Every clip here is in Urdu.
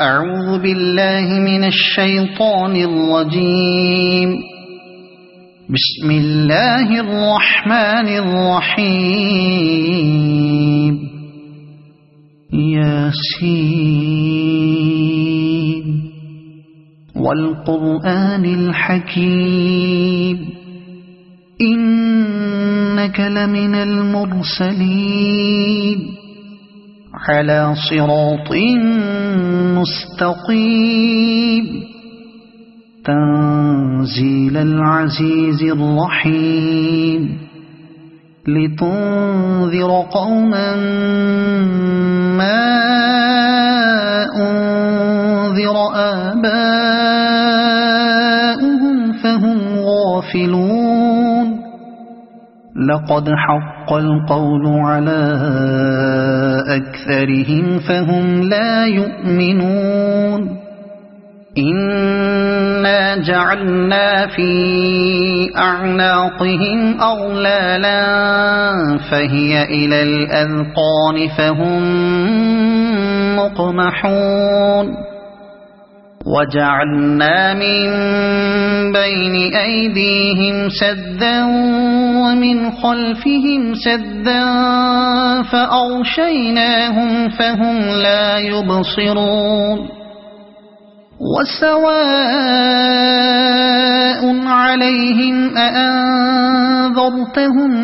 أعوذ بالله من الشيطان الرجيم. بسم الله الرحمن الرحيم. ياسين والقرآن الحكيم إنك لمن المرسلين على صراط مستقيم تنزيل العزيز الرحيم لتنذر قوما ما أنذر آباؤهم فهم غافلون. لقد حق القول على أكثرهم فهم لا يؤمنون. إنا جعلنا في أعناقهم أغلالا فهي إلى الأذقان فهم مقمحون. وجعلنا من بين أيديهم سدا ومن خلفهم سدا فأغشيناهم فهم لا يبصرون. وسواء عليهم أأنذرتهم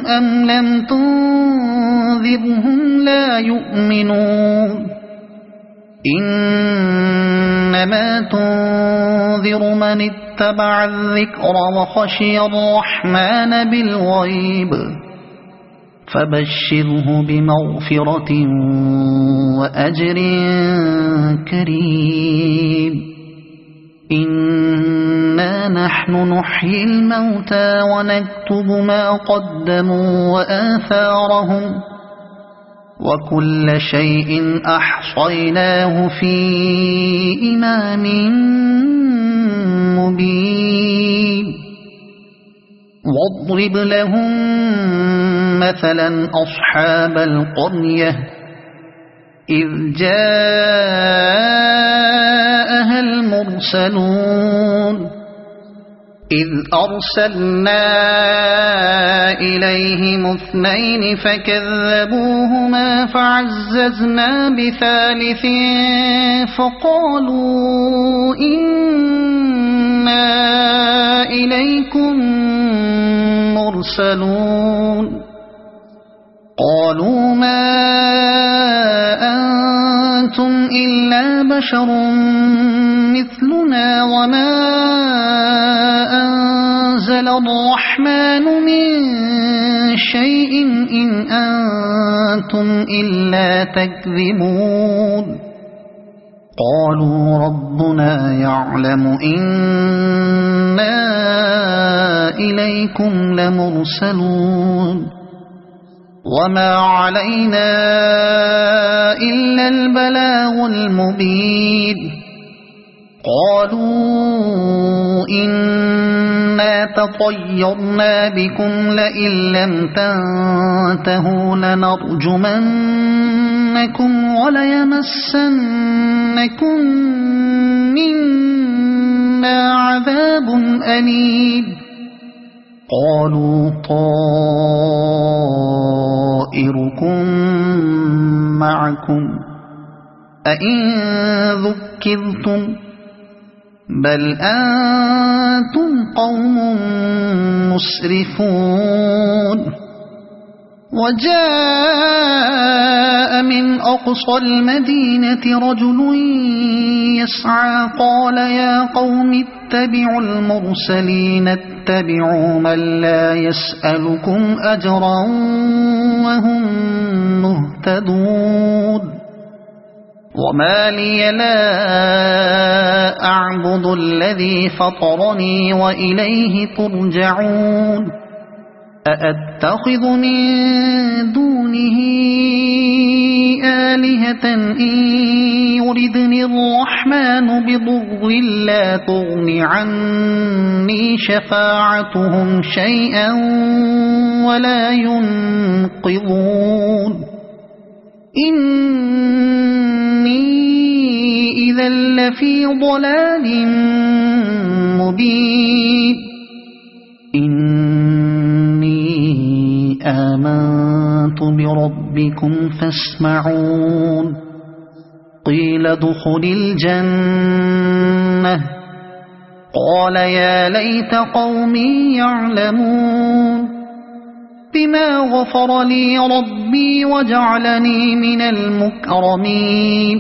أم لم تنذرهم لا يؤمنون. إنما تنذر من اتبع الذكر وخشي الرحمن بالغيب فبشره بمغفرة وأجر كريم. إنا نحن نحيي الموتى ونكتب ما قدموا وآثارهم وكل شيء أحصيناه في إمام مبين. واضرب لهم مثلا أصحاب القرية إذ جاءها المرسلون إذ أرسلنا إليهم اثنين فكذبوهما فعززنا بثالث فقالوا إنا إليكم مرسلون. قالوا ما أنتم إلا بشر مثلنا وما أنزل الرحمن من شيء إن أنتم إلا تكذبون. قالوا ربنا يعلم إنا إليكم لمرسلون وما علينا إلا البلاغ المبين. قالوا إنا تطيرنا بكم لئن لم تنتهوا لنرجمنكم وليمسنكم منا عذاب أليم. قالوا طائركم معكم أئن ذكرتم بل أنتم قوم مسرفون. وجاء من أقصى المدينة رجل يسعى قال يا قوم اتبعوا المرسلين اتبعوا من لا يسألكم أجرا وهم مهتدون. وما لي لا أعبد الذي فطرني وإليه ترجعون. أأتخذ من دونه آلهة إن يردني الرحمن بضر لا تغن عني شفاعتهم شيئا ولا ينقذون. إني إذا لفي ضلال مبين إني آمنت بربكم فاسمعون قيل ادخل الجنة قال يا ليت قومي يعلمون بما غفر لي ربي وجعلني من المكرمين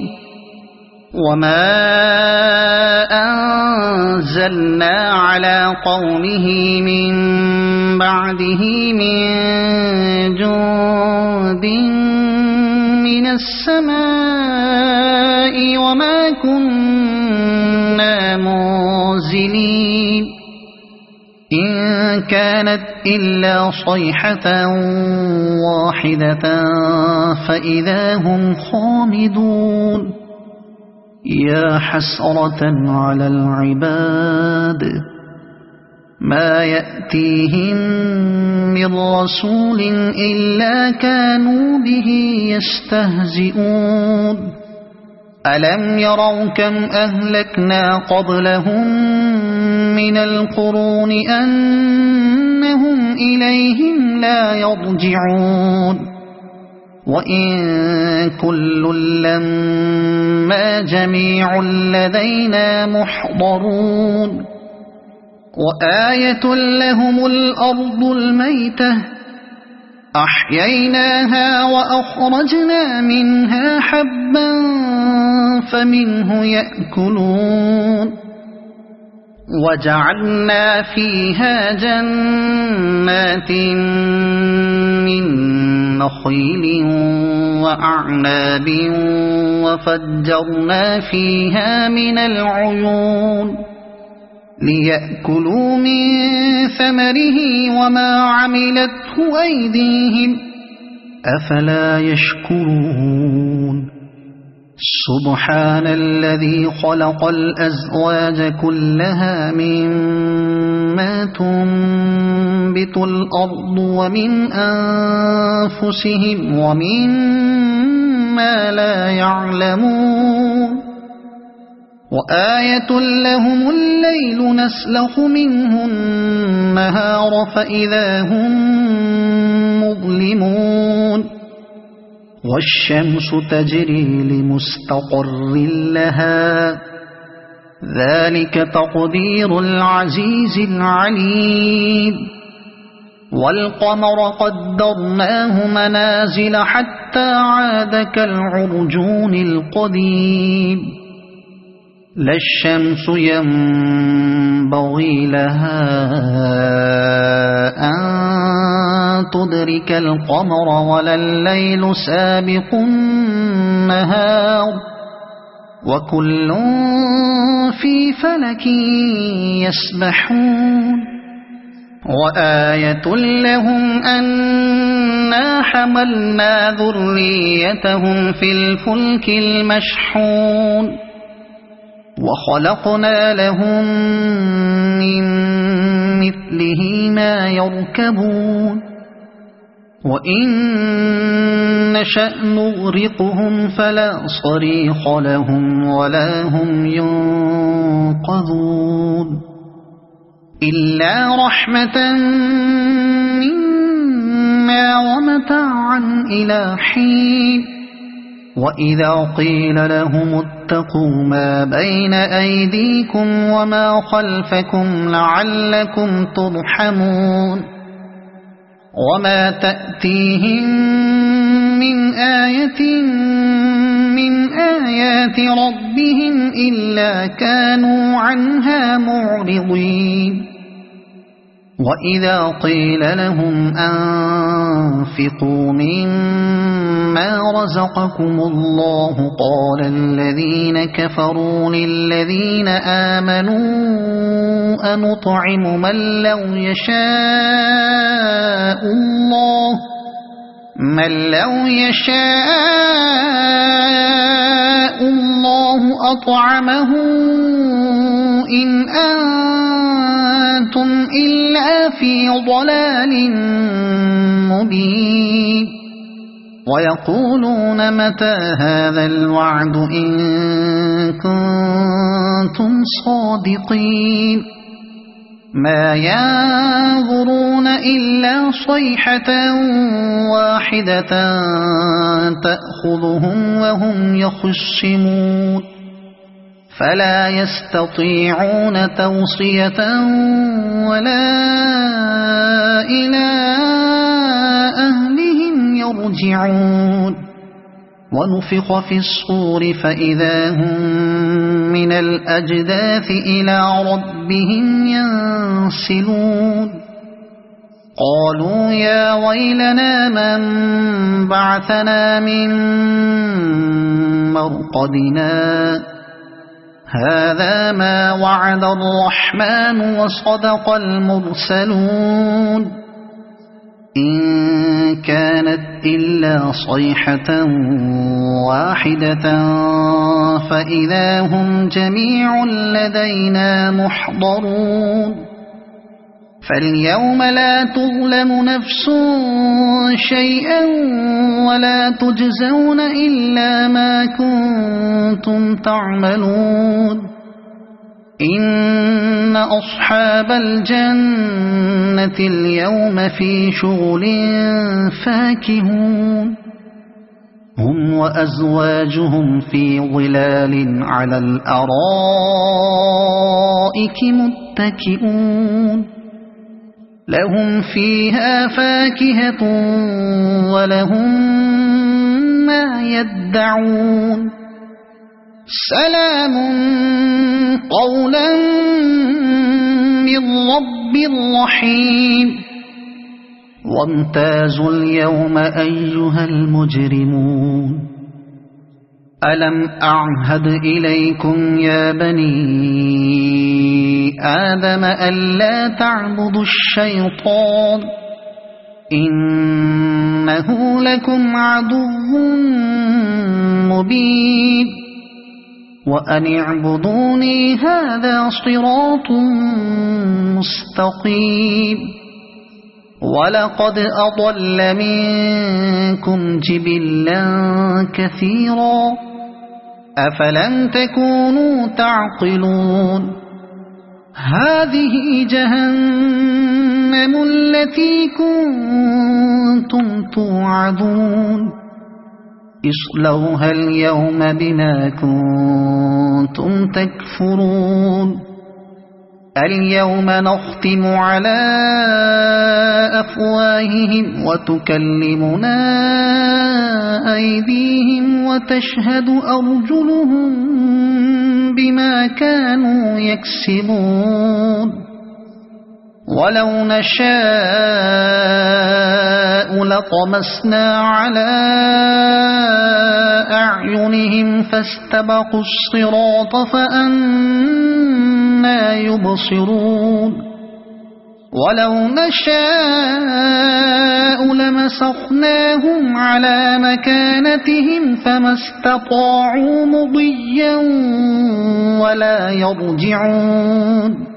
وما أنزلنا على قومه من بعده من جند من السماء وما كنا منزلين إن كانت إلا صيحة واحدة فإذا هم خامدون يا حسرة على العباد ما يأتيهم من رسول إلا كانوا به يستهزئون ألم يروا كم أهلكنا قبلهم من القرون أنهم إليهم لا يرجعون وإن كل لما جميع لدينا محضرون وآية لهم الأرض الميتة أحييناها وأخرجنا منها حبا فمنه يأكلون وجعلنا فيها جنات من نخيل وأعناب وفجرنا فيها من العيون ليأكلوا من ثمره وما عملته أيديهم أفلا يشكرون سبحان الذي خلق الأزواج كلها مما تنبت الأرض ومن أنفسهم ومما لا يعلمون وآية لهم الليل نسلخ منه النهار فإذا هم مظلمون والشمس تجري لمستقر لها ذلك تقدير العزيز العليم والقمر قدرناه منازل حتى عاد كالعرجون القديم لا الشمس ينبغي لها أن تدرك القمر ولا الليل سابق النهار وكل في فلك يسبحون وآية لهم أنا حملنا ذريتهم في الفلك المشحون وخلقنا لهم من مثله ما يركبون وإن نشأ نغرقهم فلا صريخ لهم ولا هم ينقذون إلا رحمة منا ومتاعا إلى حين وإذا قيل لهم اتقوا ما بين أيديكم وما خلفكم لعلكم ترحمون وما تأتيهم من آية من آيات ربهم إلا كانوا عنها معرضين وإذا قيل لهم أنفقوا مما رزقكم الله قال الذين كفروا للذين آمنوا أنطعم من لو يشاء الله أطعمه إن أنتم إلا في ضلال مبين ويقولون متى هذا الوعد إن كنتم صادقين ما ينظرون إلا صيحة واحدة تأخذهم وهم يخصمون فلا يستطيعون توصية ولا إلى أهلهم يرجعون ونفخ في الصور فإذا هم من الأجداث إلى ربهم ينسلون قالوا يا ويلنا من بعثنا من مرقدنا هذا ما وعد الرحمن وصدق المرسلون إن كانت إلا صيحة واحدة فإذا هم جميع لدينا محضرون فاليوم لا تظلم نفس شيئا ولا تجزون إلا ما كنتم تعملون إن أصحاب الجنة اليوم في شغل فاكهون هم وأزواجهم في ظلال على الأرائك متكئون لهم فيها فاكهة ولهم ما يدعون سلام قولا من رب رحيم وامتازوا اليوم أيها المجرمون ألم أعهد إليكم يا بني آدم ألا تعبدوا الشيطان إنه لكم عدو مبين وأن اعبدوني هذا صراط مستقيم ولقد أضل منكم جبلا كثيرا أفلم تكونوا تعقلون هذه جهنم التي كنتم توعدون اصلوها اليوم بما كنتم تكفرون اليوم نختم على أفواههم وتكلمنا أيديهم وتشهد أرجلهم بما كانوا يكسبون ولو نشاء لطمسنا على أعينهم فاستبقوا الصراط فأنى يبصرون ولو نشاء لمسخناهم على مكانتهم فما استطاعوا مضيا ولا يرجعون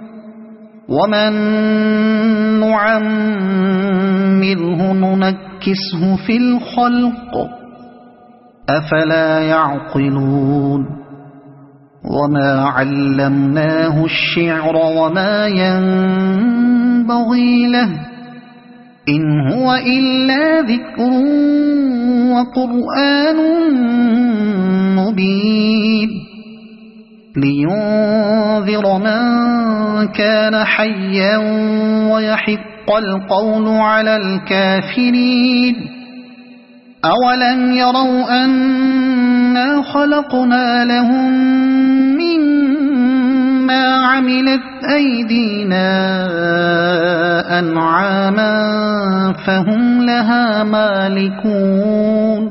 ومن نعمره ننكسه في الخلق أفلا يعقلون وما علمناه الشعر وما ينبغي له إن هو إلا ذكر وقرآن مبين لينذر من كان حيا ويحق القول على الكافرين أولم يروا أنا خلقنا لهم مما عملت أيدينا أنعاما فهم لها مالكون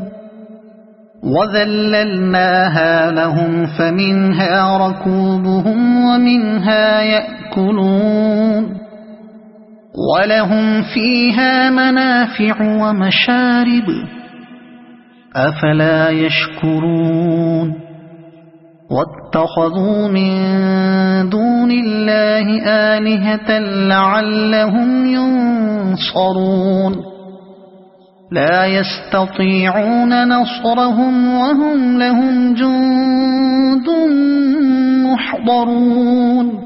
وذللناها لهم فمنها ركوبهم ومنها يأكلون ولهم فيها منافع ومشارب أفلا يشكرون واتخذوا من دون الله آلهة لعلهم ينصرون لا يستطيعون نصرهم وهم لهم جند محضرون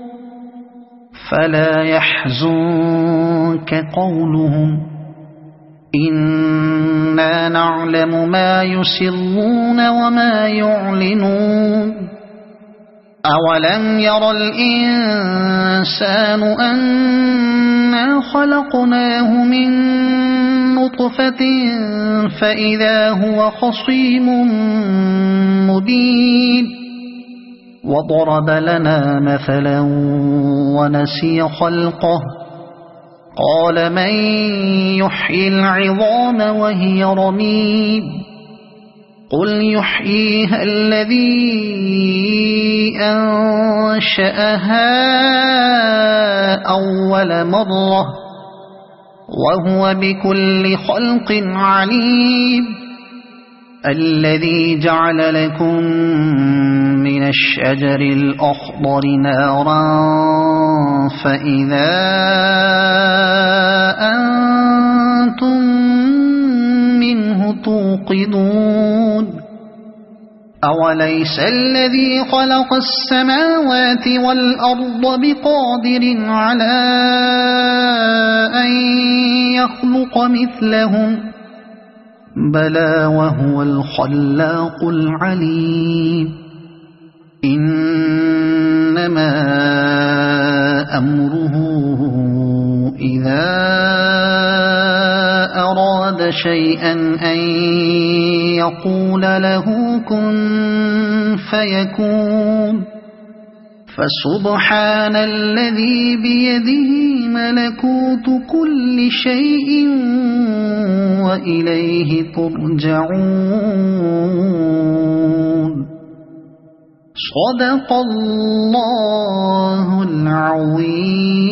فلا يحزنك قولهم إنا نعلم ما يسرون وما يعلنون أولم ير الإنسان أنا خلقناه من نطفة فإذا هو خصيم مبين وضرب لنا مثلا ونسي خلقه قال من يحيي العظام وهي رميم قل يحييها الذي أنشأها أول مرة وهو بكل خلق عليم الذي جعل لكم من الشجر الأخضر نارا فإذا أنتم منه توقدون أوليس الذي خلق السماوات والأرض بقادر على أن يخلق مثلهم بلى وهو الخلاق العليم إنما أمره إذا أراد شيئا أن يقول له كن فيكون فسبحان الذي بيده ملكوت كل شيء وإليه ترجعون صدق الله العظيم.